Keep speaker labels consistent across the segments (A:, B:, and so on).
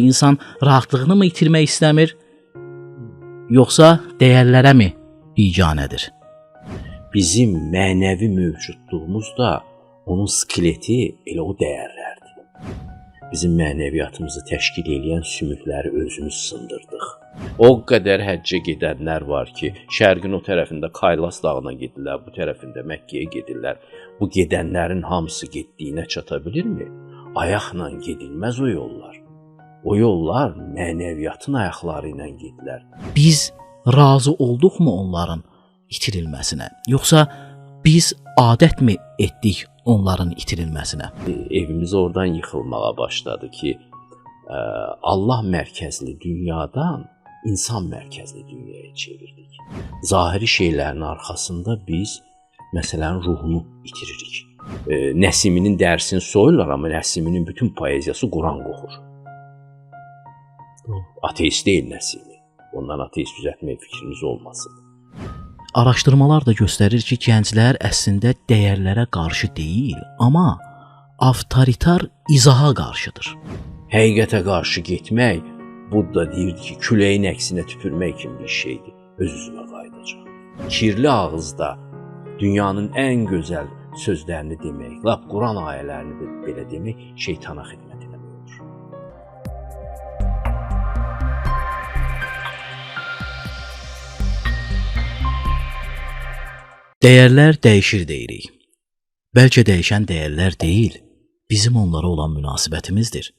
A: insan rahatlığını mı itirmək istəmir, yoxsa dəyərlərə mi biganədir?
B: Bizim mənəvi mövcudluğumuz da onun skeleti elə o dəyərlərdir. Bizim mənəviyyatımızı təşkil edən sümükləri özümüz sındırdıq. O qədər həccə gedənlər var ki, şərqin o tərəfində Kaylas dağına gedirlər, bu tərəfində Məkkəyə gedirlər. Bu gedənlərin hamısı getdiyinə çata bilirmi? Ayaqla gedilməz o yollar. O yollar mənəviyyatın ayaqları ilə gedilər.
A: Biz razı olduqmu onların itirilməsinə, yoxsa biz adətmi etdik onların itirilməsinə?
B: Evimiz oradan yıxılmağa başladı ki, Allah mərkəzli dünyadan insan mərkəzli dünyaya çevirdik. Zahiri şeylərin arxasında biz məsələn ruhunu itiririk. Nəsiminin dərsini soyurlar, amma Nəsiminin bütün poeziyası Quran qoxur. Ateist deyil Nəsimi. Ondan ateist düzəltmək fikriniz olmasın.
A: Araşdırmalar da göstərir ki, gənclər əslində dəyərlərə qarşı deyil, amma avtoritar izaha qarşıdır.
B: Həqiqətə qarşı getmək, Budda deyirdi ki, küləyin əksinə tüpürmək kimi bir şeydir. Öz üzvə qayıdacaq. Kirli ağızda dünyanın ən gözəl sözlərini demək, lap Quran ayələrini belə demək şeytana xidmət eləmək olur.
A: Dəyərlər dəyişir deyirik. Bəlkə dəyişən dəyərlər deyil, bizim onlara olan münasibətimizdir.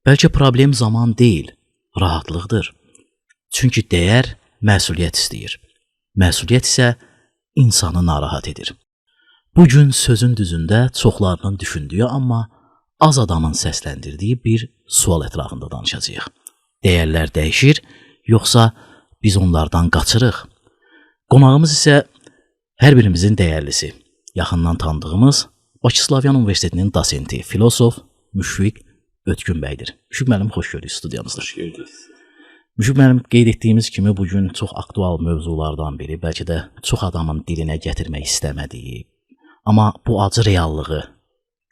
A: Bəlkə problem zaman deyil, rahatlıqdır. Çünki dəyər məsuliyyət istəyir. Məsuliyyət isə insanı narahat edir. Bugün sözün düzündə çoxlarının düşündüyü, amma az adamın səsləndirdiyi bir sual ətrafında danışacağıq. Dəyərlər dəyişir, yoxsa biz onlardan qaçırıq? Qonağımız isə hər birimizin dəyərlisi, yaxından tanıdığımız Bakı Slavyan Universitetinin dosenti, filosof Müşfiq Ötkün bəydir. Müşfiq müəllim, xoş gördük studiyamızda.
B: Xoş gördük.
A: Müşfiq müəllim, qeyd etdiyimiz kimi bugün çox aktual mövzulardan biri, bəlkə də çox adamın dilinə gətirmək istəmədiyi, amma bu acı reallığı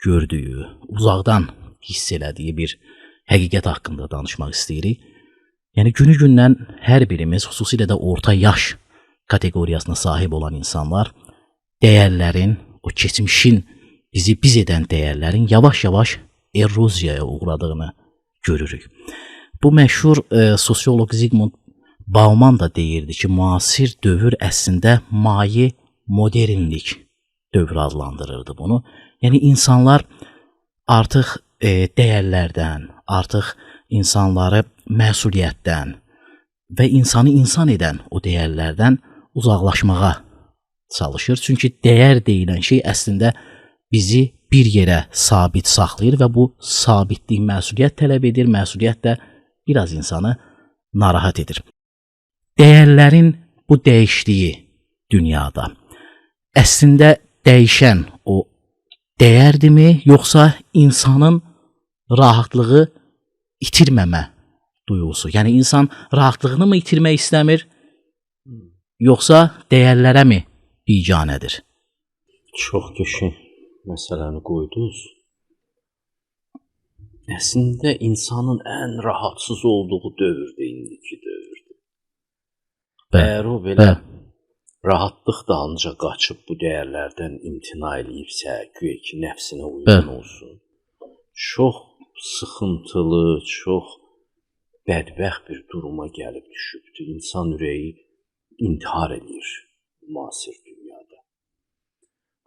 A: gördüyü, uzaqdan hiss elədiyi bir həqiqət haqqında danışmaq istəyirik. Yəni günü-gündən hər birimiz, xüsusilə də orta yaş kateqoriyasına sahib olan insanlar dəyərlərin, o keçmişin bizi biz edən dəyərlərin yavaş-yavaş eroziyaya uğradığını görürük. Bu məşhur sosiolog Zygmunt Bauman da deyirdi ki, müasir dövr əslində maye modernlik dövrü adlandırırdı bunu. Yəni insanlar artıq dəyərlərdən, artıq insanları məsuliyyətdən və insanı insan edən o dəyərlərdən uzaqlaşmağa çalışır. Çünki dəyər deyilən şey əslində bizi bir yerə sabit saxlayır və bu sabitlik məsuliyyət tələb edir. Məsuliyyət də biraz insanı narahat edir. Dəyərlərin bu dəyişdiyi dünyada əslində dəyişən o dəyərdirmi, yoxsa insanın rahatlığı itirməmə duyğusu? Yəni insan rahatlığını mı itirmək istəmir, yoxsa dəyərlərə mi biganədir?
B: Çox qəşəng məsələni qoydunuz. Əslində insanın ən rahatsız olduğu dövrdür indiki dövrdür. Əgər o belə rahatlıq da ancaq qaçıb bu dəyərlərdən imtina eləyibsə, güya ki, nəfsinə uyğun olsun, çox sıxıntılı, çox bədbəxt bir duruma gəlib düşübdür. İnsan ürəyi intihar edir müasir dünyada.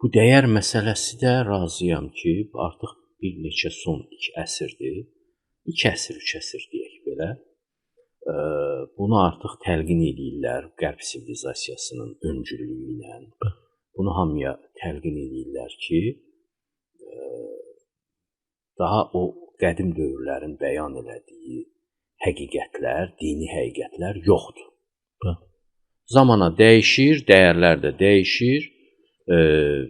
B: Bu dəyər məsələsi də razıyam ki, artıq bir neçə son 2 əsrdir, 2 əsr, 3 əsr deyək belə, bunu artıq təlqin edirlər qərb sivilizasiyasının öncülüyü ilə. Bunu hamıya təlqin edirlər ki, daha o qədim dövrlərin bəyan elədiyi həqiqətlər, dini həqiqətlər yoxdur. Zamana dəyişir, dəyərlər də dəyişir,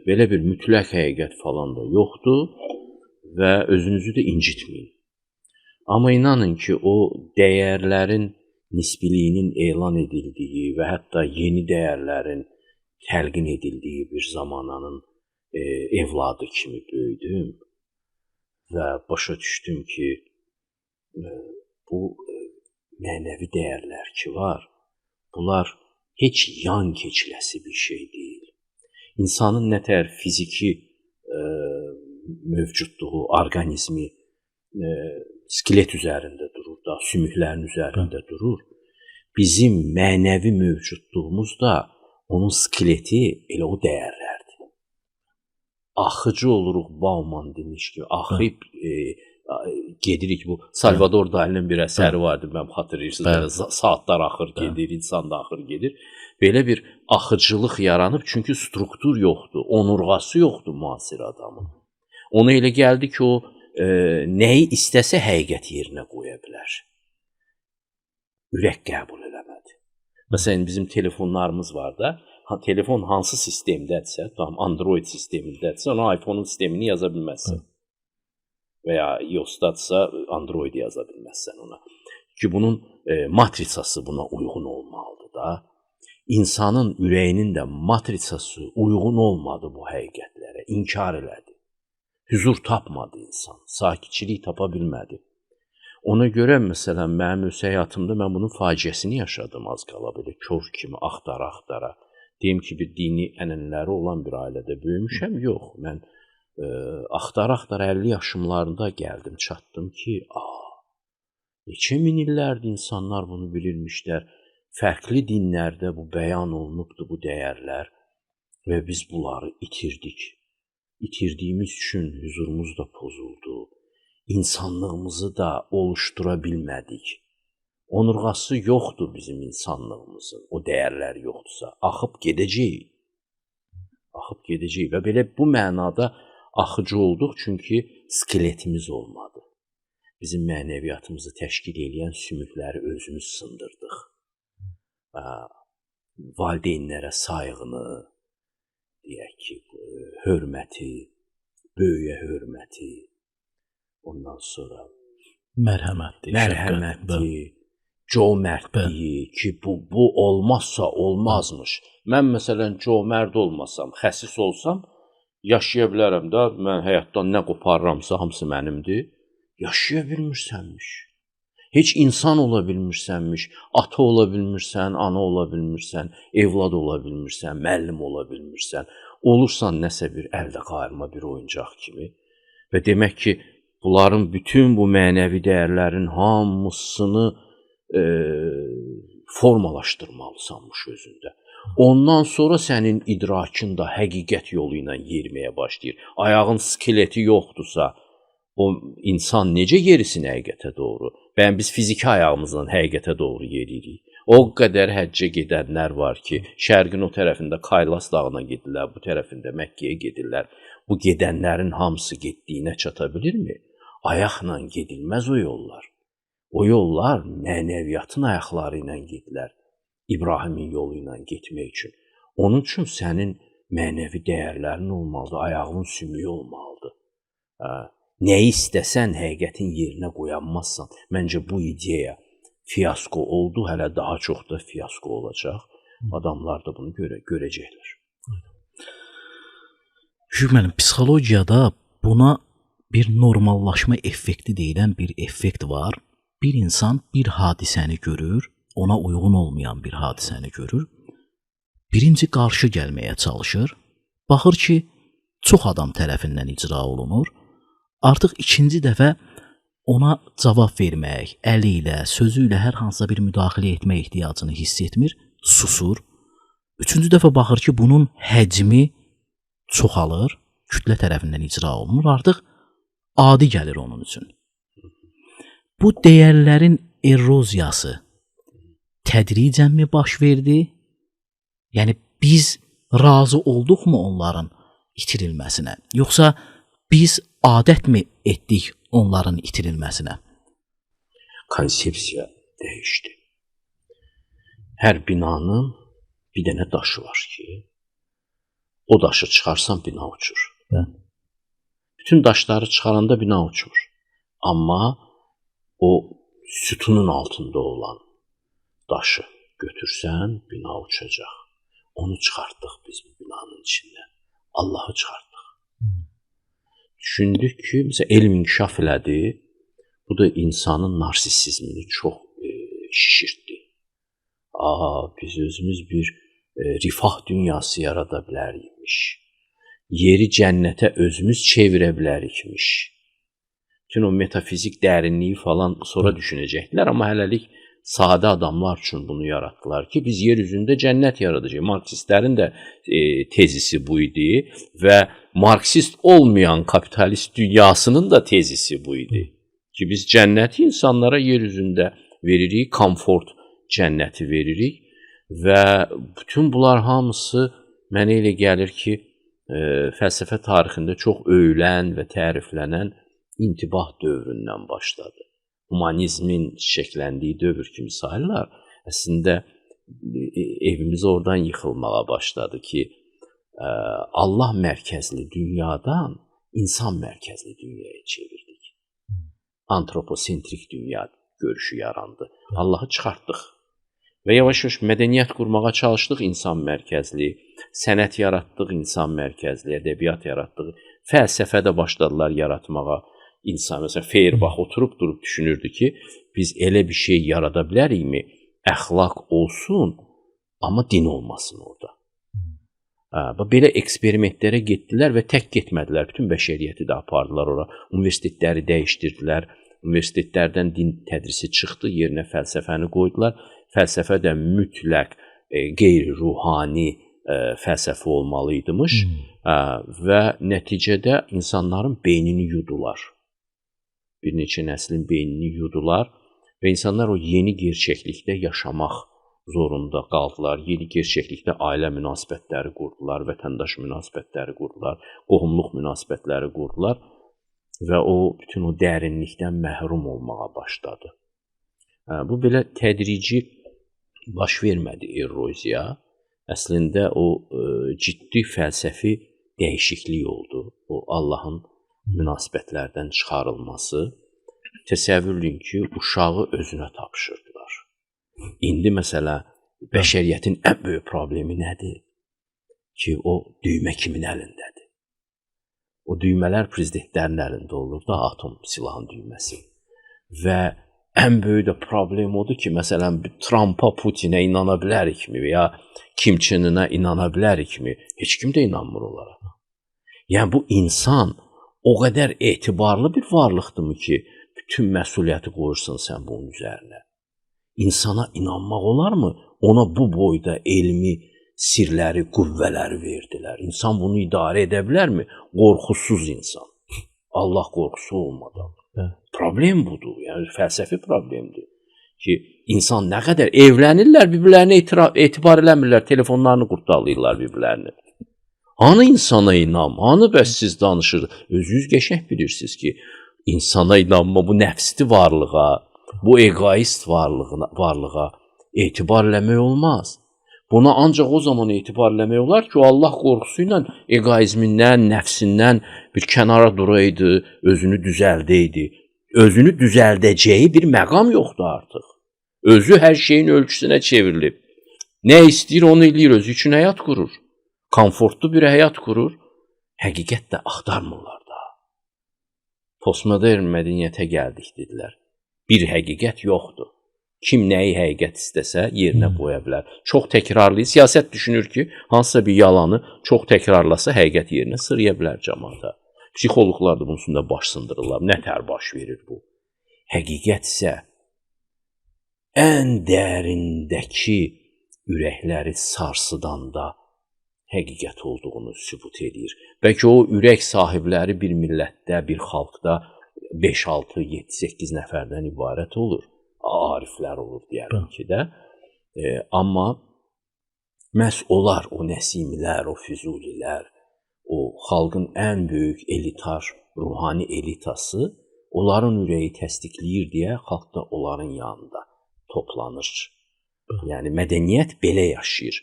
B: belə bir mütləq həqiqət falan da yoxdur və özünüzü də incitməyin. Amma inanın ki, o dəyərlərin nisbiliyinin elan edildiyi və hətta yeni dəyərlərin təlqin edildiyi bir zamananın evladı kimi böyüdüm və başa düşdüm ki, bu mənəvi dəyərlər ki var, bunlar heç yan keçiləsi bir şey deyil. İnsanın nətər fiziki mövcudluğu, orqanizmi skelet üzərində durur da, sümüklərin üzərində durur. Bizim mənəvi mövcudluğumuz da onun skeleti elə o dəyərlərdir. Axıcı oluruq Bauman demiş ki, axıb gedirik bu Salvador Dali'nin bir əsəri vardı, mən xatırlayırsınız, saatlar axır gedir, insan da axır gedir. Belə bir axıcılıq yaranıb, çünki struktur yoxdur, onurğası yoxdur müasir adamın. Ona elə gəldi ki, o nəyi istəsə həqiqət yerinə qoya bilər. Ürək qəbul eləmədi. Məsələn, bizim telefonlarımız var da, telefon hansı sistemdədirsə, tam Android sistemindədirsə, ona iPhone-un sistemini yaza bilməzsən. Və ya iOS-dadsa Android yaza bilməzsən ona. Ki bunun matritsası buna uyğun olmalıdır da. İnsanın ürəyinin də matritsası uyğun olmadı bu həqiqətlərə, inkar elədi. Hüzur tapmadı insan, sakitçilik tapa bilmədi. Ona görə, məsələn, mənim öz həyatımda mən bunun faciəsini yaşadım az qala, belə kör kimi axtara-axtara. Deyim ki, bir dini ənənələri olan bir ailədə böyümüşəm, yox. Mən axtara-axtara 50 yaşımlarında gəldim, çatdım ki, neçə min illərdir insanlar bunu bilirmişlər. Fərqli dinlərdə bu bəyan olunubdur, bu dəyərlər və biz bunları itirdik. İtirdiyimiz üçün huzurumuz da pozuldu. İnsanlığımızı da oluştura bilmədik. Onurğası yoxdur bizim insanlığımızın, o dəyərlər yoxdursa, axıb gedəcəyik. Axıb gedəcəyik və belə bu mənada axıcı olduq, çünki skeletimiz olmadı. Bizim mənəviyyatımızı təşkil edən sümükləri özümüz sındırdıq. Valideynlərə sayğını, deyək ki, hörməti, böyüyə hörməti, ondan sonra mərhəmətli, cömərtliyi ki, bu olmazsa olmazmış. Mən məsələn cömərd olmasam, xəsis olsam, yaşaya bilərəm də, mən həyatdan nə qoparıramsa hamısı mənimdir. Yaşaya bilmirsənmiş. Heç insan ola bilmirsənmiş, ata ola bilmirsən, ana ola bilmirsən, evlad ola bilmirsən, müəllim ola bilmirsən. Olursan nəsə bir əldə qayırma bir oyuncaq kimi. Və demək ki, bunların bütün bu mənəvi dəyərlərin hamısını formalaşdırmalısanmış özündə. Ondan sonra sənin idrakın da həqiqət yolu ilə yeriməyə başlayır. Ayağın skeleti yoxdursa, o insan necə yerisin həqiqətə doğru? Bəyən biz fiziki ayağımızla həqiqətə doğru yeririk. O qədər həccə gedənlər var ki, şərqin o tərəfində Kaylas dağına gedirlər, bu tərəfində Məkkəyə gedirlər. Bu gedənlərin hamısı getdiyinə çata bilirmi? Ayaqla gedilməz o yollar. O yollar mənəviyyatın ayaqları ilə gedilər. İbrahimin yolu ilə getmək üçün. Onun üçün sənin mənəvi dəyərlərin olmalıdır, ayağının sümüyü olmalıdır. Nəyi istəsən həqiqətin yerinə qoyanmazsan. Məncə bu ideya fiyasko oldu, hələ daha çox da fiyasko olacaq. Adamlar da bunu görəcəklər.
A: Çünki mənim psixologiyada buna bir normallaşma effekti deyilən bir effekt var. Bir insan bir hadisəni görür, ona uyğun olmayan bir hadisəni görür. Birinci qarşı gəlməyə çalışır. Baxır ki, çox adam tərəfindən icra olunur. Artıq ikinci dəfə ona cavab vermək, əli ilə, sözü ilə hər hansısa bir müdaxilə etmək ehtiyacını hiss etmir, susur. Üçüncü dəfə baxır ki, bunun həcmi çoxalır, kütlə tərəfindən icra olunur, artıq adi gəlir onun üçün. Bu dəyərlərin eroziyası tədricənmi baş verdi? Yəni, biz razı olduqmu onların itirilməsinə? Yoxsa biz adətmi etdik onların itirilməsinə?
B: Konsepsiya dəyişdi. Hər binanın bir dənə daşı var ki, o daşı çıxarsan bina uçur. Bütün daşları çıxaranda bina uçur. Amma o sütunun altında olan daşı götürsən, bina uçacaq. Onu çıxartdıq biz bu binanın içindən. Allahı çıxartdıq. Düşündük ki, məsələn, elm inkişaf elədi. Bu da insanın narsisizmini çox şişirtdi. Biz özümüz bir rifah dünyası yarada bilərikmiş. Yeri cənnətə özümüz çevirə bilərikmiş. Bütün o metafizik dərinliyi falan sonra düşünəcəklər, amma hələlik sadə adamlar üçün bunu yaratdılar ki, biz yer üzündə cənnət yaradacağıq. Marksistlərin də tezisi bu idi və marksist olmayan kapitalist dünyasının da tezisi bu idi. Ki biz cənnəti insanlara yer üzündə veririk, komfort cənnəti veririk və bütün bunlar hamısı mənə elə gəlir ki, fəlsəfə tarixində çox öyülən və təriflənən intibah dövründən başladı. Humanizmin çiçəkləndiyi dövr kimi sayırlar. Əslində evimiz oradan yıxılmağa başladı ki, Allah mərkəzli dünyadan insan mərkəzli dünyaya çevirdik. Antroposentrik dünya görüşü yarandı. Allahı çıxartdıq və yavaş-yavaş mədəniyyət qurmağa çalışdıq insan mərkəzli, sənət yaratdıq insan mərkəzli, ədəbiyyat yaratdıq, fəlsəfə də başladılar yaratmağa. İnsan, məsələn, Feyerbax oturub durub düşünürdü ki, biz elə bir şey yarada bilərikmi? Əxlaq olsun, amma din olmasın orada. Belə eksperimentlərə getdilər və tək getmədilər. Bütün bəşəriyyəti də apardılar ora. Universitetləri dəyişdirdilər. Universitetlərdən din tədrisi çıxdı, yerinə fəlsəfəni qoydular. Fəlsəfə də mütləq qeyri-ruhani fəlsəfə olmalıydımış və nəticədə insanların beynini yudular. Bir neçə nəslin beynini yudular və insanlar o yeni gerçəklikdə yaşamaq zorunda qaldılar. Yeni gerçəklikdə ailə münasibətləri qurdular, vətəndaş münasibətləri qurdular, qohumluq münasibətləri qurdular və bütün o dərinlikdən məhrum olmağa başladı. Bu belə tədrici baş vermədi erroziya. Əslində o ciddi fəlsəfi dəyişiklik oldu. O Allahın münasibətlərdən çıxarılması. Təsəvvürləyin ki, uşağı özünə tapşırdılar. İndi məsələ bəşəriyyətin ən böyük problemi nədir? Ki, o düymə kimin əlindədir? O düymələr prezidentlərin əlində olur da, atom silahın düyməsi. Və ən böyük də problem odur ki, məsələn, Trumpa, Putinə inana bilərikmi və ya Kim Çin'inə inana bilərikmi? Heç kim də inanmır onlara. Yəni, bu insan o qədər etibarlı bir varlıqdırmı ki, bütün məsuliyyəti qoyursun sən bunun üzərinə. İnsana inanmaq olarmı? Ona bu boyda elmi sirləri, qüvvələri verdilər. İnsan bunu idarə edə bilərmi? Qorxusuz insan. Allah qorxusu olmadan. Problem budur. Yəni, fəlsəfi problemdir. Ki, insan nə qədər evlənirlər, bir-birlərinə etibar eləmirlər, telefonlarını qurtdalayırlar bir-birlərini. Hanı insana inam, hanı bəs siz danışır? Özünüz qəşəng bilirsiniz ki, insana inanma bu nəfsli varlığa, bu egoist varlığa etibar eləmək olmaz. Buna ancaq o zaman etibar eləmək olar ki, o Allah qorxusu ilə egoizmindən, nəfsindən bir kənara duraydı, özünü düzəldəydi. Özünü düzəldəcəyi bir məqam yoxdur artıq. Özü hər şeyin ölçüsünə çevrilib. Nə istəyir, onu eləyir, özü üçün həyat qurur. Komfortlu bir həyat qurur. Həqiqət də axtarmırlar da. Postmodern mədəniyyətə gəldik, dedilər. Bir həqiqət yoxdur. Kim nəyi həqiqət istəsə yerinə qoya bilər. Çox təkrarlı, siyasət düşünür ki, hansısa bir yalanı çox təkrarlasa həqiqət yerinə sıraya bilər cəmaata. Psixoloqlar da bunun üstündə baş sındırırlar. Nə tər baş verir bu? Həqiqət isə ən dərindəki ürəkləri sarsıdanda həqiqət olduğunu sübut edir. Bəlkə o ürək sahibləri bir millətdə, bir xalqda 5, 6, 7, 8 nəfərdən ibarət olur. Ariflər olur deyəlim ki də. Amma məhz onlar, o Nəsimilər, o Füzulilər, o xalqın ən böyük elitar, ruhani elitası onların ürəyi təsdiqləyir deyə xalq da onların yanında toplanır. Yəni mədəniyyət belə yaşayır.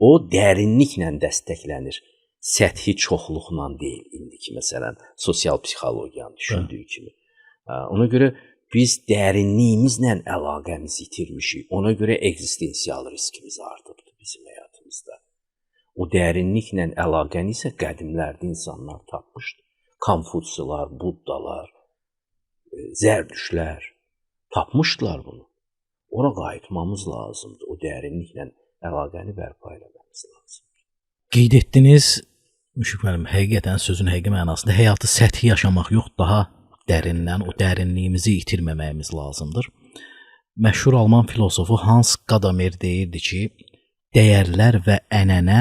B: O dərinliklə dəstəklənir. Səthi çoxluqla deyil indiki məsələn sosial psixologiyanın düşündüyü kimi. Ona görə biz dərinliyimizlə əlaqəmizi itirmişik. Ona görə ekzistensial riskimiz artıbdır bizim həyatımızda. O dərinliklə əlaqəni isə qədimlərdə insanlar tapmışdı. Konfutsiyalar, Buddalar, Zərdüştlər tapmışdılar bunu. Ora qayıtmamız lazımdır. O dərinliklə əlaqəni bərpa eləməmiz lazımdır.
A: Qeyd etdiniz, Müşfiq müəllim, həqiqətən sözün həqiqi mənasında həyatı səthi yaşamaq yox, daha dərindən o dərinliyimizi itirməməyimiz lazımdır. Məşhur alman filosofu Hans Gadamer deyirdi ki, dəyərlər və ənənə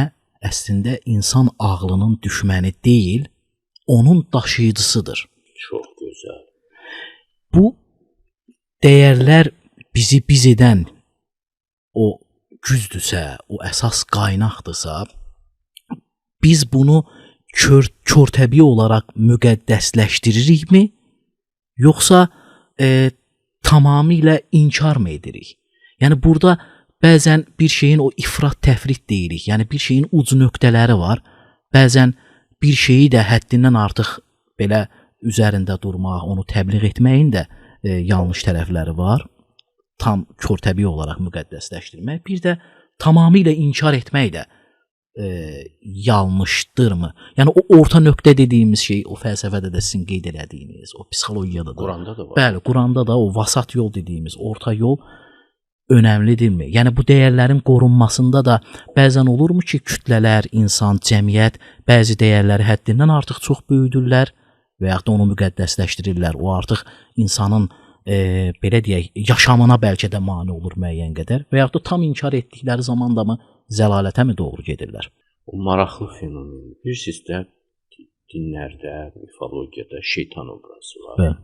A: əslində insan ağlının düşməni deyil, onun daşıyıcısıdır.
B: Çox gözəl.
A: Bu dəyərlər bizi biz edən o güzdürsə, o əsas qaynaqdırsa, biz bunu körtəbii olaraq müqəddəsləşdiririkmi, yoxsa tamamilə inkar mı edirik? Yəni burada bəzən bir şeyin o ifrat təfrit deyirik. Yəni bir şeyin uc nöqtələri var. Bəzən bir şeyi də həddindən artıq belə üzərində durmaq, onu təbliğ etməyin də yanlış tərəfləri var. Tam körtəbii olaraq müqəddəsləşdirmək. Bir də tamamilə inkar etmək də yanlışdırmı? Yəni o orta nöqtə dediyimiz şey, o fəlsəfədə də sizin qeyd elədiyiniz, o psixologiyada da,
B: Quranda da var.
A: Bəli, Quranda da o vasat yol dediyimiz orta yol önəmlidirmi? Yəni bu dəyərlərin qorunmasında da bəzən olurmu ki, kütlələr, insan, cəmiyyət bəzi dəyərləri həddindən artıq çox böyüdürlər və yaxud da onu müqəddəsləşdirirlər. O artıq insanın belə deyək, yaşamına bəlkə də mane olur müəyyən qədər və yaxud da tam inkar etdikləri zaman da mı zəlalətə mi doğru gedirlər?
B: O maraqlı fenomen. Bilirsiniz də dinlərdə, mifologiyada şeytan obrazı var.
A: Bəli.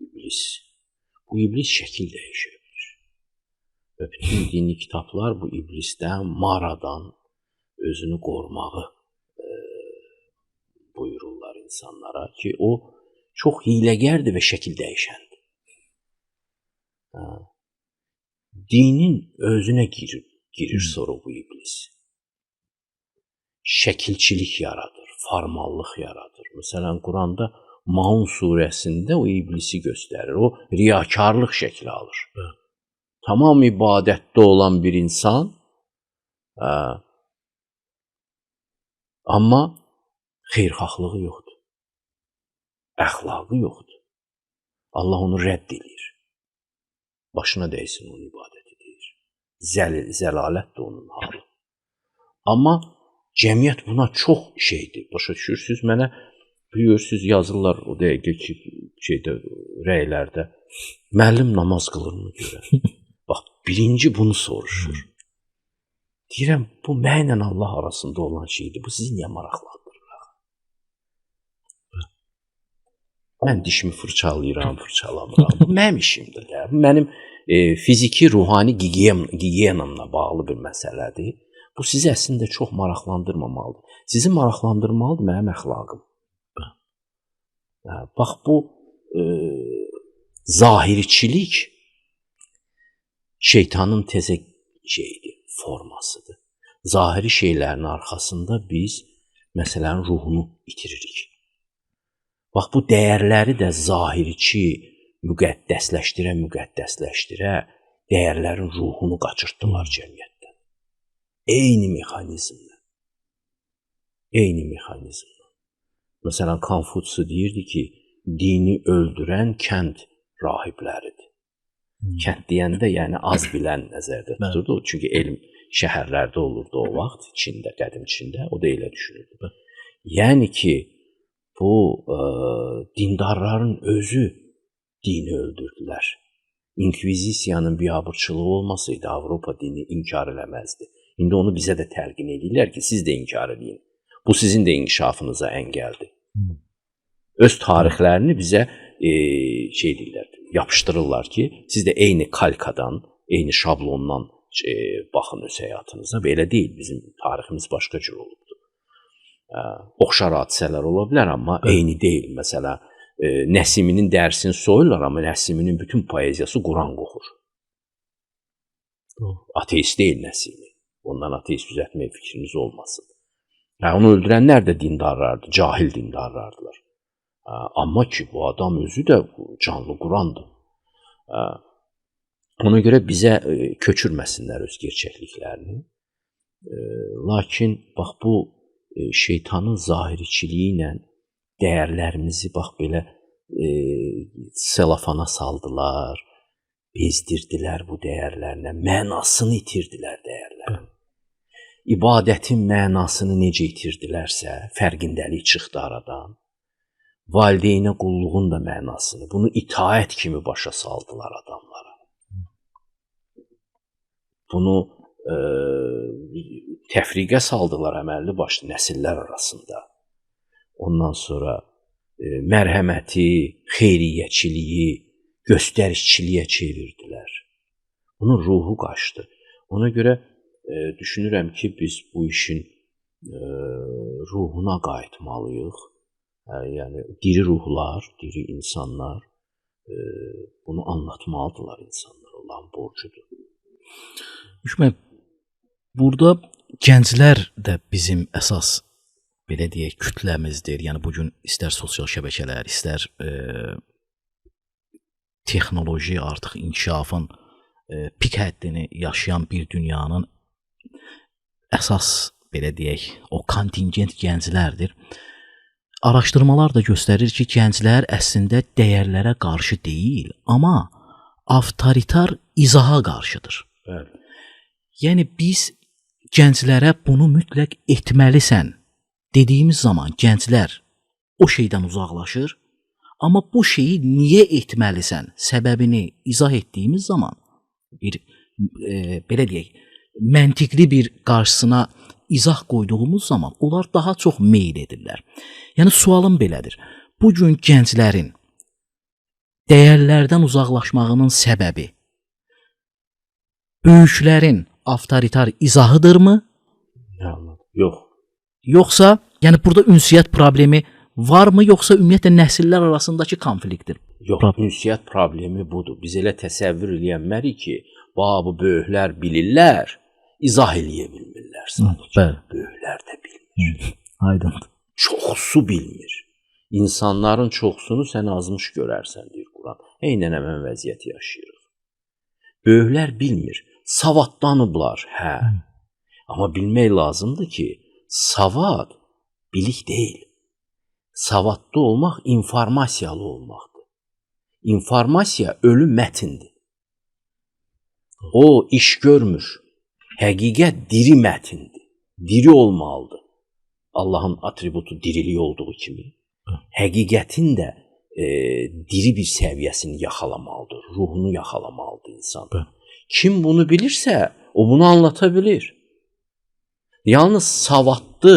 B: İblis. Bu iblis şəkil dəyişir. Və bütün dini kitablar bu iblisdən, maradan özünü qorumağı buyururlar insanlara ki, o çox hiləgərdir və şəkil dəyişəndir. Dinin özünə girir sonra bu iblis. Şəkilçilik yaradır, formallıq yaradır. Məsələn, Quranda Maun surəsində o iblisi göstərir. O riyakarlıq şəkli alır. Tamam ibadətdə olan bir insan, amma xeyirxahlığı yoxdur. Əxlaqı yoxdur. Allah onu rədd edir. Başına dəysin onun ibadəti deyir. Zəlalət də onun halı. Amma cəmiyyət buna çox şeydir. Başa düşürsünüz? Mənə bilirsiniz yazırlar o dəqiqə ki, rəylərdə. Müəllim namaz qılırmı görə? Bax, birinci bunu soruşur. Deyirəm, bu mənlə Allah arasında olan şeydir. Bu sizi niyə maraqlandırır? Mən dişimi fırçalayıram, fırçalamıram. Bu mənim işimdir. Bu mənim fiziki, ruhani gigiyenamla bağlı bir məsələdir. Bu sizi əslində çox maraqlandırmamalıdır. Sizi maraqlandırmalıdır mənim əxlaqım. Bax, bu zahirçilik şeytanın təzə şeydir, formasıdır. Zahiri şeylərin arxasında biz məsələnin ruhunu itiririk. Bax, bu dəyərləri də zahirçi müqəddəsləşdirə dəyərlərin ruhunu qaçırtdılar cəmiyyətdən. Eyni mexanizmlə. Eyni mexanizmlə. Məsələn, Konfutsi deyirdi ki, dini öldürən kənd rahibləridir. Kənd deyəndə, yəni az bilən nəzərdə tuturdu. Çünki elm şəhərlərdə olurdu o vaxt, Çində, qədim Çində, o da elə düşünürdü. Yəni ki, bu dindarların özü dini öldürdülər. İnkvizisiyanın biabırçılığı olmasaydı Avropa dini inkar eləməzdi. İndi onu bizə də təlqin edirlər ki, siz də inkar edin. Bu sizin də inkişafınıza əngəldir. Öz tarixlərini bizə yapışdırırlar ki, siz də eyni kalkadan, eyni şablondan baxın öz həyatınıza. Belə deyil, bizim tariximiz başqa cür olubdur. Oxşar hadisələr ola bilər, amma eyni deyil. Məsələn, Nəsiminin dərsini soyurlar, amma Nəsiminin bütün poeziyası Quran qoxur. Ateist deyil Nəsimi. Ondan ateist düzəltmək fikriniz olmasın. Onu öldürənlər də dindarlardır, cahil dindarlardılar. Amma ki, bu adam özü də canlı Qurandır. Ona görə bizə köçürməsinlər öz gerçəkliklərini. Lakin, bax, bu şeytanın zahiriçiliyi ilə dəyərlərimizi bax belə selafana saldılar, bezdirdilər bu dəyərlərlə, mənasını itirdilər dəyərlərin. İbadətin mənasını necə itirdilərsə, fərqindəlik çıxdı aradan. Valideynə qulluğun da mənasını, bunu itaət kimi başa saldılar adamlara. Bunu təfriqə saldılar əməlli başlı nəsillər arasında. Ondan sonra mərhəməti, xeyriyyəçiliyi, göstərişçiliyə çevirdilər. Bunun ruhu qaçdı. Ona görə düşünürəm ki, biz bu işin ruhuna qayıtmalıyıq. Yəni, diri ruhlar, diri insanlar bunu anlatmalıdırlar insanlar, olan borcudur.
A: Hükmə, burada gənclər də bizim əsas, belə deyək, kütləmizdir. Yəni, bugün istər sosial şəbəkələr, istər texnoloji artıq inkişafın pik həddini yaşayan bir dünyanın əsas, belə deyək, o kontingent gənclərdir. Araşdırmalar da göstərir ki, gənclər əslində dəyərlərə qarşı deyil, amma avtoritar izaha qarşıdır.
B: Bəli.
A: Yəni, biz gənclərə bunu mütləq etməlisən dediyimiz zaman gənclər o şeydən uzaqlaşır, amma bu şeyi niyə etməlisən səbəbini izah etdiyimiz zaman bir, belə deyək, məntiqli bir qarşısına izah qoyduğumuz zaman onlar daha çox meyl edirlər. Yəni, sualım belədir. Bugün gənclərin dəyərlərdən uzaqlaşmağının səbəbi böyüklərin avtoritar izahıdırmı?
B: Yox.
A: Yoxsa, yəni burada ünsiyyət problemi varmı, yoxsa ümumiyyətlə nəsillər arasındakı konfliktdir?
B: Yox, ünsiyyət problemi budur. Biz elə təsəvvür eləyənmərik ki, bu böyüklər bilirlər, izah eləyə bilmirlər sadəcə. Böyüklər də bilmir.
A: Aydındır.
B: Çoxsu bilmir. İnsanların çoxsunu sən azmış görərsən, deyir Quran. Eynən həmən vəziyyəti yaşayırıq. Böyüklər bilmir. Savadlanıblar, hə. Amma bilmək lazımdır ki, savad bilik deyil. Savadlı olmaq informasiyalı olmaqdır. İnformasiya ölü mətindir. O iş görmür. Həqiqət diri mətindir. Diri olmalıdır. Allahın atributu dirilik olduğu kimi. Həqiqətin də diri bir səviyyəsini yaxalamalıdır. Ruhunu yaxalamalıdır insan. Kim bunu bilirsə, o bunu anlata bilir. Yalnız savadlı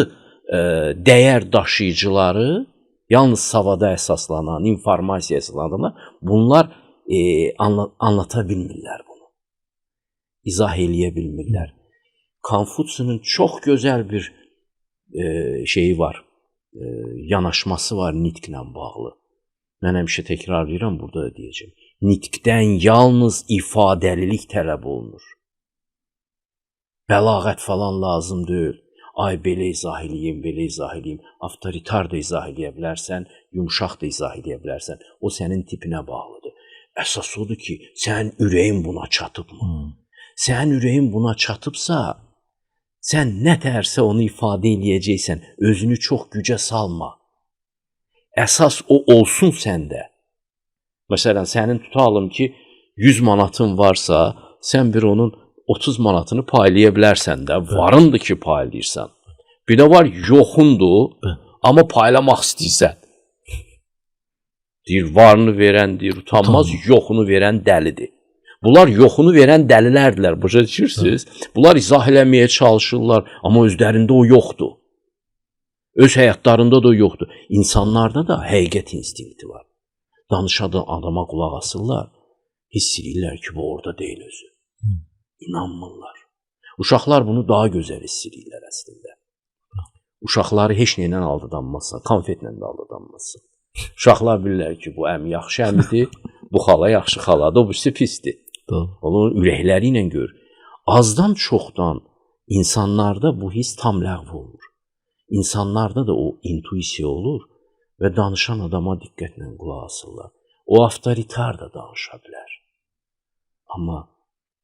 B: dəyər daşıyıcıları, yalnız savada əsaslanan, informasiya əsaslanan, bunlar anlata bilmirlər bunu. İzah eləyə bilmirlər. Konfutsunun çox gözəl bir şeyi var, yanaşması var nitqlə bağlı. Mən həmişə təkrarlayıram, burada da deyəcəm. Nitqdən yalnız ifadəlilik tələb olunur. Bəlağət falan lazım deyil. Ay, belə izah eləyim, belə izah eləyim. Avtoritar da izah eləyə bilərsən, yumşaq da izah eləyə bilərsən. O sənin tipinə bağlıdır. Əsas odur ki, sənin ürəyin buna çatıbmı? Sənin ürəyin buna çatıbsa, sən nə tərsə onu ifadə eləyəcəksən, özünü çox gücə salma. Əsas o olsun səndə. Məsələn, sənin tutalım ki, 100 manatın varsa, sən bir onun 30 manatını paylaya bilərsən də, varındır ki, paylayırsan. Bir də var, yoxundur, amma paylamaq istəyirsən. Deyir, varını verən, deyir, utanmaz, yoxunu verən dəlidir. Bunlar yoxunu verən dəlilərdilər, başa düşürsünüz? Bunlar izah eləməyə çalışırlar, amma özlərində o yoxdur. Öz həyatlarında da o yoxdur. İnsanlarda da həqiqət instinkti var. Danışan adama qulaq asırlar, hiss edirlər ki, bu orada deyil özü. İnanmırlar. Uşaqlar bunu daha gözəl hiss edirlər əslində. Uşaqları heç nəylə aldadanmazsan, konfetlə də aldadanmazsan. Uşaqlar bilirlər ki, bu əmi yaxşı əmidir, bu xala yaxşı xaladır, bu birisi pisdir. Onun ürəkləri ilə gör. Azdan çoxdan insanlarda bu his tam ləğv olur. İnsanlarda da o intuisiya olur və danışan adama diqqətlə qulaq asırlar. O avtoritar da danışa bilər. Amma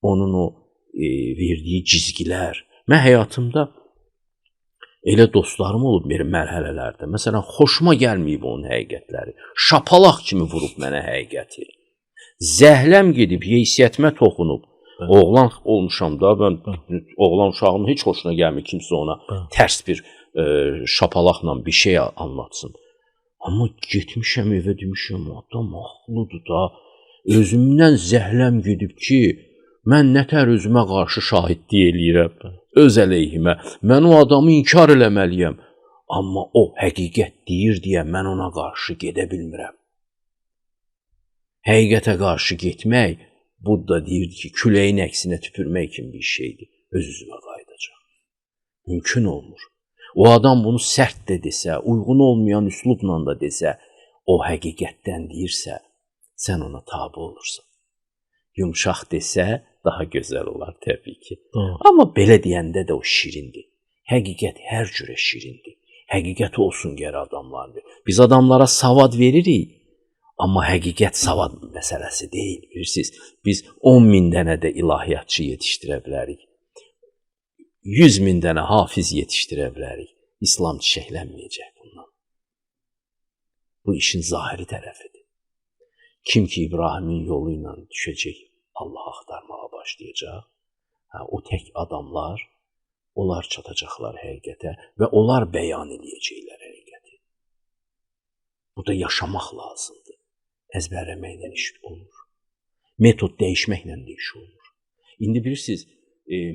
B: onun o verdiyi cizgilər. Mən həyatımda Elə dostlarım olub bir mərhələlərdə. Məsələn, xoşuma gəlməyib onun həqiqətləri. Şapalaq kimi vurub mənə həqiqəti. Zəhləm gedib, heysiyyətimə toxunub. Oğlan olmuşam da, mən oğlan uşağının heç xoşuna gəlmir kimsə ona tərs bir şapalaqla bir şey anlatsın. Amma getmişəm evə demişəm, adam haqlıdır da. Özümdən zəhləm gedib ki, mən nətər özümə qarşı şahidlik eləyirəm, öz əleyhimə. Mən o adamı inkar eləməliyəm. Amma o həqiqət deyir deyə mən ona qarşı gedə bilmirəm. Həqiqətə qarşı getmək, Budda deyirdi ki, küləyin əksinə tüpürmək kimi bir şeydir. Öz üzümə qayıdacaq. Mümkün olmur. O adam bunu sərt də desə, uyğun olmayan üslubla da desə, o həqiqətdən deyirsə, sən ona tabi olursan. Yumşaq desə, daha gözəl olar təbii ki. Amma belə deyəndə də o şirindir. Həqiqət hər cürə şirindir. Həqiqət olsun gərək adamlardır. Biz adamlara savad veririk, amma həqiqət savad məsələsi deyil. Bilirsiniz, biz 10.000 dənə də ilahiyyatçı yetişdirə bilərik. 100.000 dənə hafiz yetişdirə bilərik. İslam çiçəklənməyəcək bundan. Bu işin zahiri tərəfidir. Kim ki İbrahimin yolu ilə düşəcək, Allah axtarmağa başlayacaq. O tək adamlar, onlar çatacaqlar həqiqətə və onlar bəyan eləyəcəklər həqiqəti. Burada yaşamaq lazımdır. Əzbərləməklə iş olmur. Metod dəyişməklə də iş olmur. İndi bilirsiniz,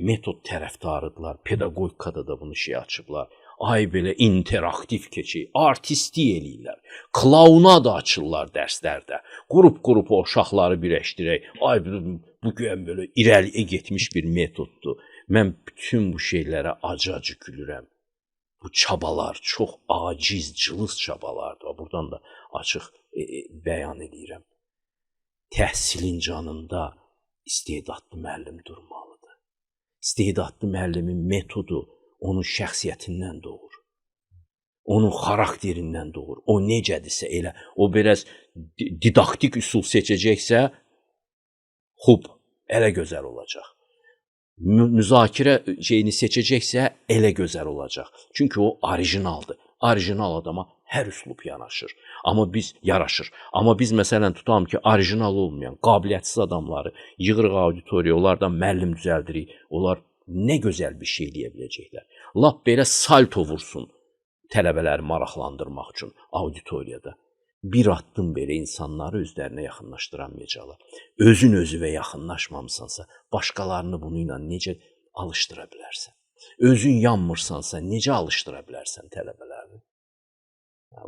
B: metod tərəfdarıdırlar. Pedaqogikada da bunu açıblar. Ay belə interaktiv keçək, artisti eləyirlər. Klauna da açırlar dərslərdə. Qrup o uşaqları birləşdirək. Ay bu gün belə irəliyə getmiş bir metoddur. Mən bütün bu şeylərə acı-acı gülürəm. Bu çabalar çox aciz, cılız çabalardır. Buradan da açıq bəyan edirəm. Təhsilin canında istedadlı müəllim durmalıdır. İstedadlı müəllimin metodu onun şəxsiyyətindən doğur. Onun xarakterindən doğur. O necədirsə elə. O biraz didaktik üsul seçəcəksə, xub, elə gözəl olacaq. Müzakirə şeyini seçəcəksə, elə gözəl olacaq. Çünki o orijinaldır. Orijinal adama hər üslub yanaşır. Amma biz məsələn tutam ki, orijinal olmayan, qabiliyyətsiz adamları yığırıq auditoriya, onlardan müəllim düzəldirik. Onlar nə gözəl bir şey eləyə biləcəklər. Lap belə salto vursun tələbələri maraqlandırmaq üçün auditoriyada. Bir addım belə insanları özlərinə yaxınlaşdıramayacaqlar. Özün özüvə yaxınlaşmamısansa, başqalarını bunu ilə necə alışdıra bilərsən? Özün yanmırsansa, necə alışdıra bilərsən tələbələrini?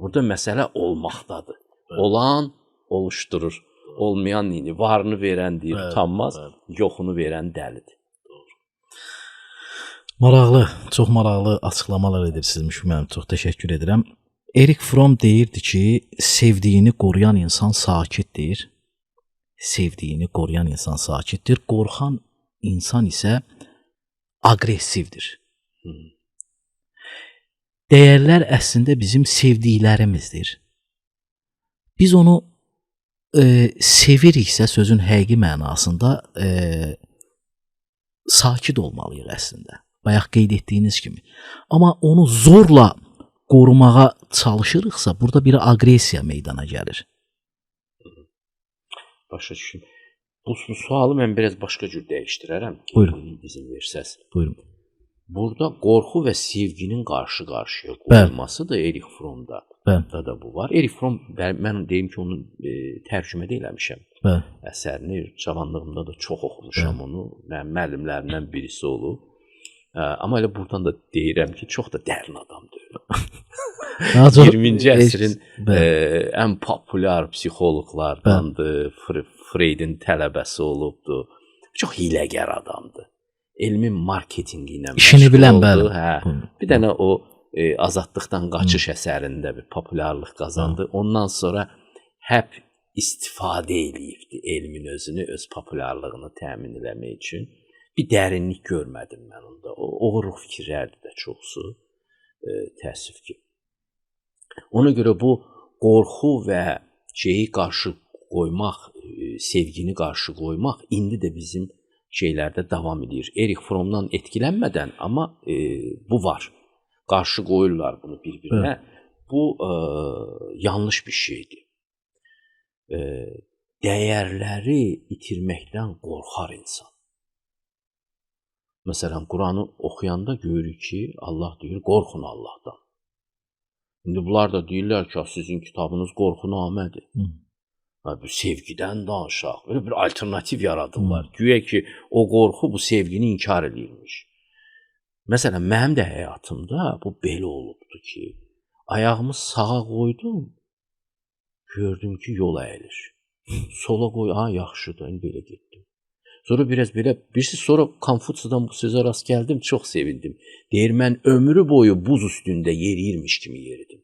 B: Burada məsələ olmaqdadır. Olan oluşturur. Olmayan varını verən deyir, utanmaz, yoxunu verən dəlidir.
A: Maraqlı, çox maraqlı açıqlamalar edirsiniz müəllim. Çox təşəkkür edirəm. Erik Fromm deyirdi ki, sevdiyini qoruyan insan sakitdir. Sevdiyini qoruyan insan sakitdir. Qorxan insan isə aqressivdir. Dəyərlər əslində bizim sevdiklərimizdir. Biz onu seviriksə sözün həqiqi mənasında sakit olmalıyıq əslində. Bayaq qeyd etdiyiniz kimi. Amma onu zorla qorumağa çalışırıqsa, burada bir aqressiya meydana gəlir.
B: Başa düşün. Bu sualı mən biraz başqa cür dəyişdirərəm.
A: Buyurun.
B: İzin versəz.
A: Buyurun.
B: Burada qorxu və sevginin qarşı-qarşıya qoyulması da Erik Frommda da bu var. Erik Fromm, mən deyim ki, onu tərcümə də eləmişəm. Əsərini cavanlığımda da çox oxumuşam onu. Mənim müəllimlərimdən birisi olub. Amma elə buradan da deyirəm ki, çox da dərin adamdır. 20-ci əsrin ən populyar psixoloqlardandır. Freydin tələbəsi olubdur. Çox hiləgər adamdır. Elmin marketingi ilə
A: işini bilən, bəli.
B: Bir dənə o azadlıqdan qaçış əsərində bir populyarlıq qazandı. Ondan sonra həp istifadə eləyibdi elmin özünü, öz populyarlığını təmin eləmək üçün. Bir dərinlik görmədim mən onda. Oğurluq fikirlərdir də çoxsu. Təəssüf ki. Ona görə bu qorxu və şeyi qarşı qoymaq, sevgini qarşı qoymaq indi də bizim şeylərdə davam edir. Erik Frommdan etkilənmədən, amma bu var. qarşı qoyurlar bunu bir-birinə. Bu yanlış bir şeydir. Dəyərləri itirməkdən qorxar insan. Məsələn, Quranı oxuyanda görürük ki, Allah deyir, qorxun Allahdan. İndi bunlar da deyirlər ki, sizin kitabınız qorxunamədir. Bu sevgidən danışaq. Belə bir alternativ yaradırlar. Güya ki, o qorxu bu sevgini inkar edirmiş. Məsələn, mənim də həyatımda bu belə olubdu ki, ayağımı sağa qoydum, gördüm ki, yol əyilir. Sola qoy, yaxşıdır, indi belə getdim. Sonra biraz belə, sonra Konfutsiyadan bu sözə rast gəldim, çox sevindim. Deyir, mən ömrü boyu buz üstündə yeriyirmiş kimi yeridim.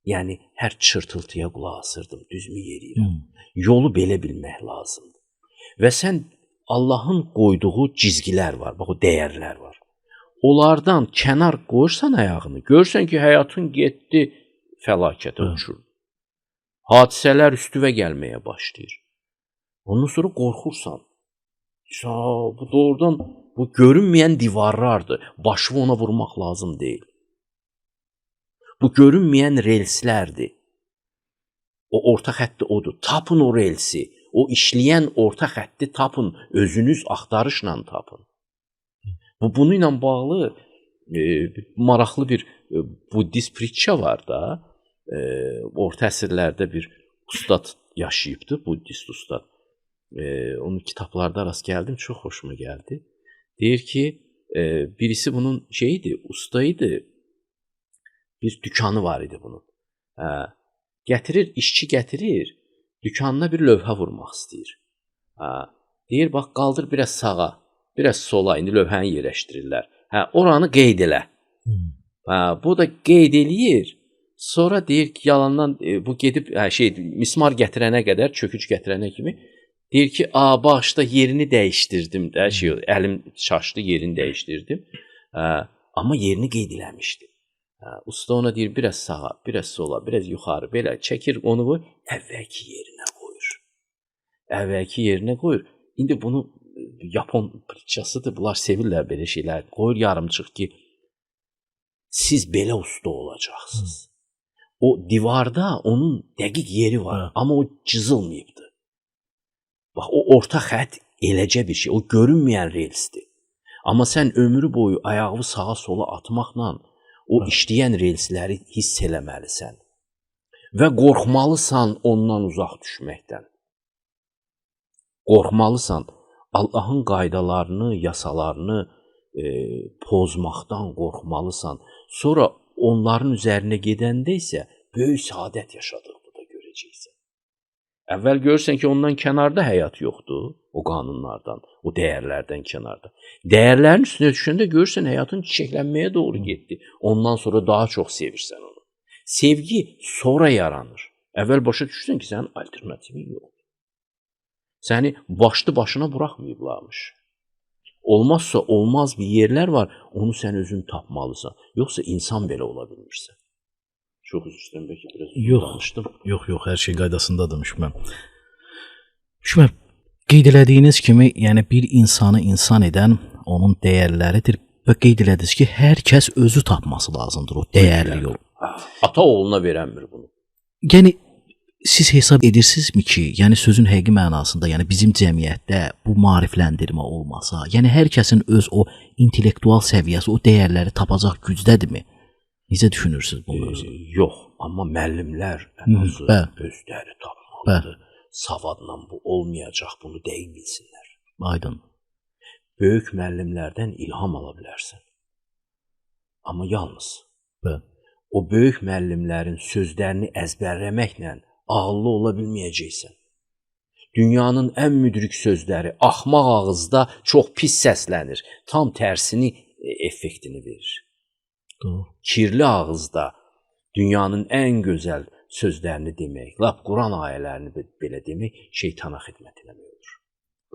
B: Yəni, hər çırtıltıya qulaq asırdım, düzmü yeriyirəm. Yolu belə bilmək lazımdır. Və sən Allahın qoyduğu cizgilər var, bax o dəyərlər var. Onlardan kənar qoyursan ayağını, görürsən ki, həyatın getdi fəlakətə uçur. Hadisələr üstüvə gəlməyə başlayır. Ondan sonra qorxursan. Bu doğrudan bu görünməyən divarlardır. Başımı ona vurmaq lazım deyil. Bu görünməyən relslərdir. O orta xətti odur. Tapın o relsi. O işləyən orta xətti tapın. Özünüz axtarışla tapın. Bununla bağlı maraqlı bir buddist pritça var da. Orta əsrlərdə bir ustad yaşayıbdı, buddist ustad. Onun kitablarda rast gəldim, çox xoşuma gəldi. Deyir ki, birisi bunun ustaydı, bir dükanı var idi bunun. İşçi gətirir, dükanına bir lövhə vurmaq istəyir. Deyir, bax, qaldır biraz sağa, biraz sola, indi lövhəni yerləşdirirlər. Oranı qeyd elə. Bu da qeyd eləyir. Sonra deyir ki, yalandan bu gedib mismar gətirənə qədər, çöküc gətirənə kimi deyir ki, başda yerini dəyişdirdim də, əlim çaşdı, yerini dəyişdirdim. Amma yerini qeyd eləmişdi. Usta ona deyir, biraz sağa, biraz sola, biraz yuxarı, belə çəkir onu, əvvəlki yerinə qoyur. İndi bunu Yapon pritçasıdır, bunlar sevirlər belə şeylər. Qoyur yarımçıq ki, siz belə usta olacaqsınız. O divarda onun dəqiq yeri var, amma o cızılmayıbdır. Bax, o orta xətt eləcə bir şey, o görünməyən relsdir. Amma sən ömrü boyu ayağı sağa sola atmaqla o işləyən relsləri hiss eləməlisən. Və qorxmalısan ondan uzaq düşməkdən. Qorxmalısan Allahın qaydalarını, yasalarını pozmaqdan qorxmalısan. Sonra onların üzərinə gedəndə isə böyük səadət yaşadığını da görəcəksən. Əvvəl görürsən ki, ondan kənarda həyat yoxdur, o qanunlardan, o dəyərlərdən kənarda. Dəyərlərin üstünə düşəndə görürsən həyatın çiçəklənməyə doğru getdi. Ondan sonra daha çox sevirsən onu. Sevgi sonra yaranır. Əvvəl başa düşürsən ki, sənin alternativin yoxdur. Səni başlı başına buraxmayıblarmış. Olmazsa olmaz bir yerlər var, onu sən özün tapmalısan. Yoxsa insan belə ola bilmirsən. Çox üzr istəyirəm, bəlkə biraz danışdım.
A: Yox, hər şey qaydasındadır Müşməm. Müşməm, qeyd elədiyiniz kimi, yəni bir insanı insan edən onun dəyərləridir və qeyd elədiniz ki, hər kəs özü tapması lazımdır o dəyərli yol.
B: Ata oğluna verənmir bunu.
A: Yəni siz hesab edirsinizmi ki, yəni sözün həqiqi mənasında, yəni bizim cəmiyyətdə bu maarifləndirmə olmasa, yəni hər kəsin öz o intellektual səviyyəsi, o dəyərləri tapacaq gücdədirmi? Necə düşünürsünüz bu mövzuda?
B: Yox, amma müəllimlər özləri tapmalıdır. Savadla bu olmayacaq, bunu dəqiq bilsinlər.
A: Aydın.
B: Böyük müəllimlərdən ilham ala bilərsən. Amma yalnız o böyük müəllimlərin sözlərini əzbərləməklə ağıllı ola bilməyəcəksən. Dünyanın ən müdrik sözləri axmaq ağızda çox pis səslənir. Tam tərsini effektini verir.
A: Doğru.
B: Kirli ağızda dünyanın ən gözəl sözlərini demək, lap Quran ayələrini belə demək şeytana xidmət eləmək olur.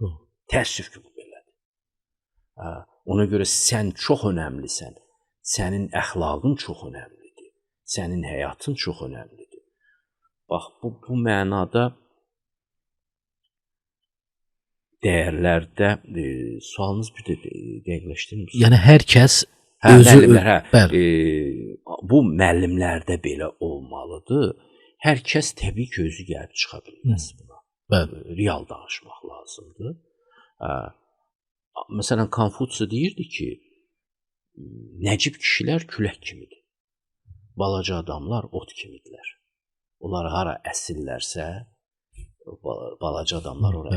A: Doğru.
B: Təəssüf ki, bu belədir. Ona görə sən çox önəmlisən. Sənin əxlaqın çox önəmlidir. Sənin həyatın çox önəmlidir. Bax, bu mənada dəyərlərdə sualınız bir də dəqiqləşdirir misiniz?
A: Yəni hər kəs
B: Müəllimlər, bu müəllimlərdə belə olmalıdır. Hər kəs təbii ki, özü gəlib çıxa bilməz buna. Real danışmaq lazımdır. Məsələn, Konfutsi deyirdi ki, nəcib kişilər külək kimidir. Balaca adamlar ot kimidirlər. Onlar hara əsillərsə, balaca adamlar ora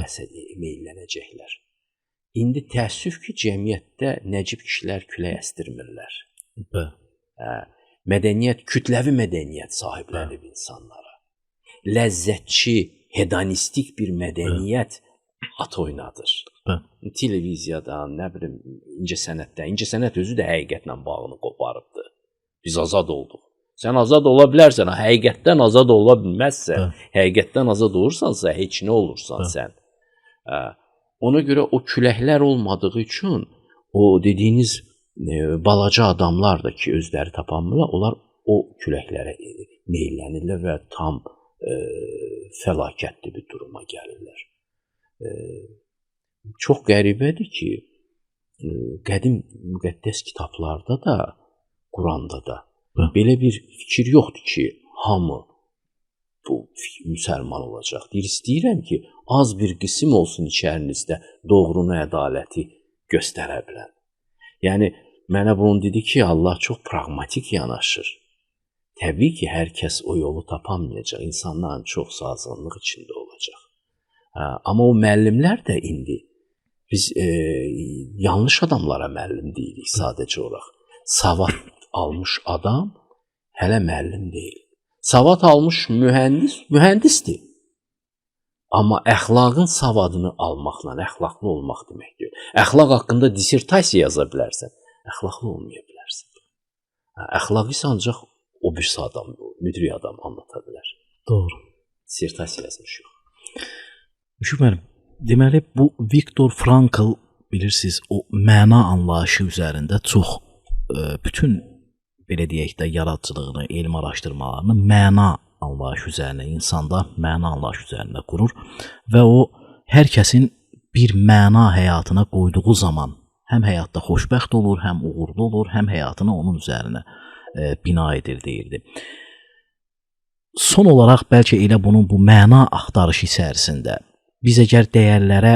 B: meylənəcəklər. İndi təəssüf ki, cəmiyyətdə nəcib kişilər külək əstirmirlər. Mədəniyyət, kütləvi mədəniyyət sahiblənib insanlara. Ləzzətçi, hedonistik bir mədəniyyət at oynadır. Televiziyadan, nə bilim, incəsənətdən. İncəsənət özü də həqiqətlə bağını qoparıbdır. Biz azad olduq. Sən azad ola bilərsən, həqiqətdən azad ola bilməzsən. Həqiqətdən azad olursansa, heç nə olursan sən. Ona görə o küləklər olmadığı üçün o dediyiniz balaca adamlar da ki, özləri tapanmırlar, onlar o küləklərə meylənirlər və tam fəlakətli bir duruma gəlirlər. Çox qəribədir ki, qədim müqəddəs kitablarda da, Quranda da belə bir fikir yoxdur ki, hamı bu müsəlman olacaq. İstəyirəm ki, az bir qism olsun içərinizdə doğrunu, ədaləti göstərə bilən. Yəni, mənə bunu dedi ki, Allah çox pragmatik yanaşır. Təbii ki, hər kəs o yolu tapamayacaq. İnsanların çoxsu azğınlıq içində olacaq. Amma o müəllimlər də indi biz yanlış adamlara müəllim deyirik sadəcə olaraq. Savad almış adam hələ müəllim deyil. Savad almış mühəndisdir. Amma əxlaqın savadını almaqla əxlaqlı olmaq deməkdir. Əxlaq haqqında dissertasiya yaza bilərsən, əxlaqlı olmaya bilərsən. Əxlaqı isə ancaq o birisi adam, müdrik adam anlata bilər.
A: Doğru.
B: Dissertasiya yazmış yox.
A: Müşfiq müəllim, deməli bu Viktor Frankl bilirsiniz, o məna anlayışı üzərində çox bütün belə deyək də yaradıcılığını, elm araşdırmalarını məna anlayışı üzərində, insanda məna anlayışı üzərində qurur və o hər kəsin bir məna həyatına qoyduğu zaman həm həyatda xoşbəxt olur, həm uğurlu olur, həm həyatını onun üzərinə bina edir deyirdi. Son olaraq bəlkə elə bunun bu məna axtarışı içərisində biz əgər dəyərlərə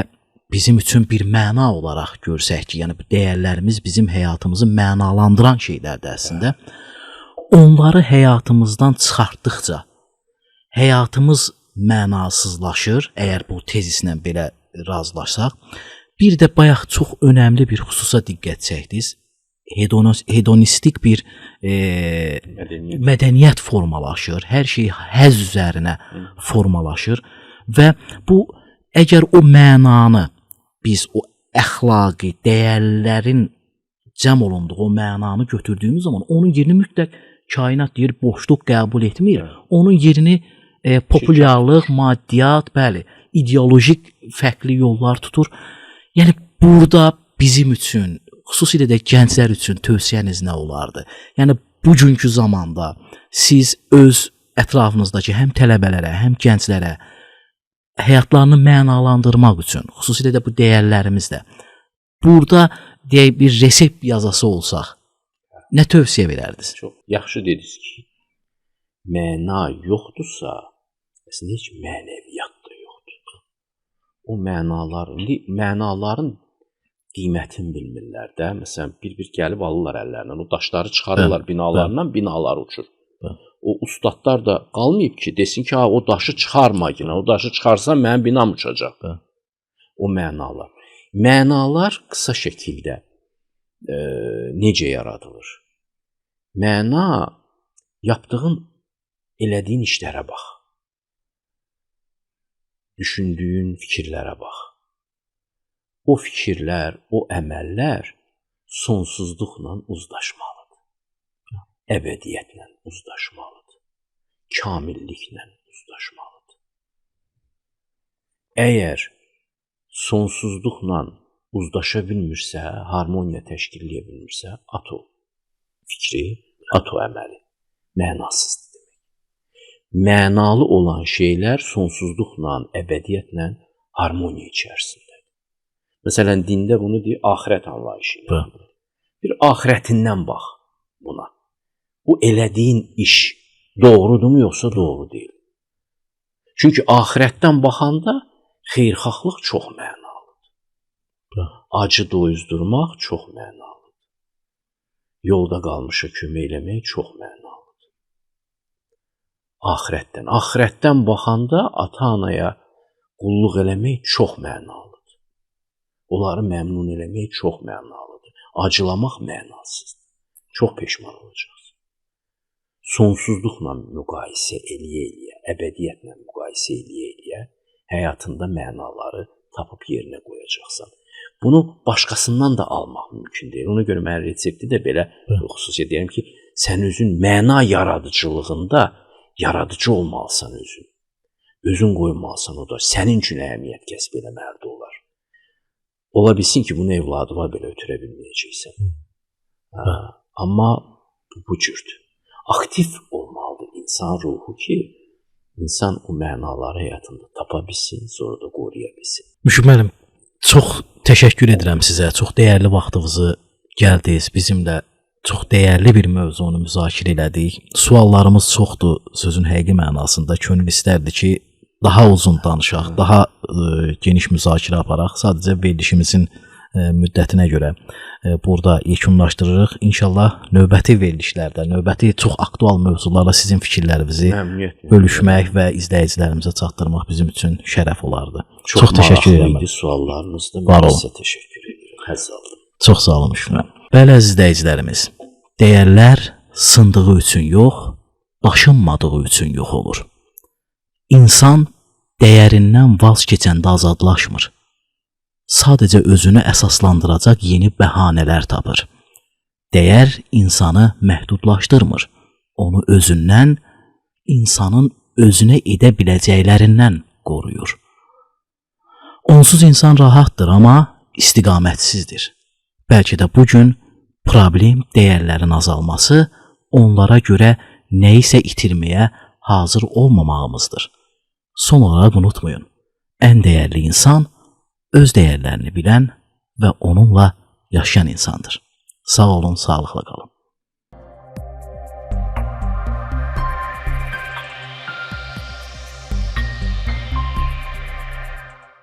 A: bizim üçün bir məna olaraq görsək ki, yəni bu dəyərlərimiz bizim həyatımızı mənalandıran şeylərdir əslində, onları həyatımızdan çıxartdıqca həyatımız mənasızlaşır, əgər bu tezislə belə razılaşsaq. Bir də bayaq çox önəmli bir xüsusa diqqət çəkdiniz. Hedonistik bir mədəniyyət formalaşır, hər şey həzz üzərinə formalaşır və bu əgər o mənanı biz o əxlaqi dəyərlərin cəm olunduğu o mənanı götürdüyümüz zaman onun yerini mütləq kainat deyir boşluq qəbul etmir. Onun yerini populyarlıq, maddiyyat, bəli, ideolojik fərqli yollar tutur. Yəni burada bizim üçün, xüsusilə də gənclər üçün tövsiyəniz nə olardı? Yəni bugünkü zamanda siz öz ətrafınızdakı həm tələbələrə, həm gənclərə həyatlarını mənalandırmaq üçün, xüsusilə də bu dəyərlərimizdə burada deyək bir resept yazası olsaq, nə tövsiyə verərdiniz?
B: Çox yaxşı dediniz ki, məna yoxdursa, əslində heç mənəviyyat da yoxdur. O mənaların qiymətini bilmirlər də. Məsələn, bir gəlib alırlar əllərindən, o daşları çıxarırlar binalarından, binalar uçur. O ustadlar da qalmayıb ki, desin ki, o daşı çıxarma yine, o daşı çıxarsan mənim binam uçacaq. O mənalar. Mənalar qısa şəkildə necə yaradılır? Məna yapdığın, elədiyin işlərə bax. Düşündüyün fikirlərə bax. O fikirlər, o əməllər sonsuzluqla uzlaşmalıdır. Əbədiyyətlə uzlaşmalıdır. Kamilliklə uzlaşmalıdır. Əgər sonsuzluqla uzlaşa bilmirsə, harmoniya təşkil edə bilmirsə, at o fikri, at o əməli. Mənasızdır demək. Mənalı olan şeylər sonsuzluqla, əbədiyyətlə harmoniya içərisindədir. Məsələn, dində bunu deyir, axirət anlayışı ilə. Bir axirətindən bax buna. Bu elədiyin iş doğrudurmu yoxsa doğru deyil? Çünki axirətdən baxanda xeyirxahlıq çox mənalıdır. Acı doyuzdurmaq çox mənalıdır. Yolda qalmışa kömək eləmək çox mənalıdır. Axirətdən baxanda ata-anaya qulluq eləmək çox mənalıdır. Onları məmnun eləmək çox mənalıdır. Acılamaq mənasızdır. Çox peşman olacaqsın. Sonsuzluqla müqayisə eləyə-eləyə, əbədiyyətlə müqayisə eləyə-eləyə həyatında mənaları tapıb yerinə qoyacaqsan. Bunu başqasından da almaq mümkün deyil. Ona görə mən resepti də belə xüsusilə deyirəm ki, sən özün məna yaradıcılığında yaradıcı olmalısan özün. Özün qoymalısan o da sənin üçün əhəmiyyət kəsb eləməlidir olar. Ola bilsin ki, bunu evladıma belə ötürə bilməyəcəksən. Amma bu cürdür. Aktiv olmalıdır insan ruhu ki, insan o mənaları həyatında tapa bilsin, sonra da qoruya bilsin.
A: Müşfiq müəllim, çox təşəkkür edirəm sizə. Çox dəyərli vaxtınızı gəldiniz. Bizimlə çox dəyərli bir mövzunu müzakirə elədik. Suallarımız çoxdur sözün həqiqi mənasında. Könül istərdi ki, daha uzun danışaq, daha geniş müzakirə aparaq. Sadəcə verilişimizin müddətinə görə burada yekunlaşdırırıq. İnşallah növbəti verilişlərdə, növbəti çox aktual mövzularla sizin fikirlərinizi bölüşmək və izləyicilərimizə çatdırmaq bizim üçün şərəf olardı. Çox təşəkkür edirəm.
B: Suallarınızda mən sizə təşəkkür edirəm. Həzz aldım.
A: Çox sağ olun Müşfiq müəllim. Bəli, əziz izləyicilərimiz, dəyərlər sındığı üçün yox, daşınmadığı üçün yox olur. İnsan dəyərindən vaz keçəndə azadlaşmır. Sadəcə özünü əsaslandıracaq yeni bəhanələr tapır. Dəyər insanı məhdudlaşdırmır. Onu özündən, insanın özünə edə biləcəklərindən qoruyur. Onsuz insan rahatdır, amma istiqamətsizdir. Bəlkə də bugün problem dəyərlərin azalması, onlara görə nəyisə itirməyə hazır olmamağımızdır. Son olaraq unutmayın, ən dəyərli insan öz dəyərlərini bilən və onunla yaşayan insandır. Sağ olun, sağlıqla qalın.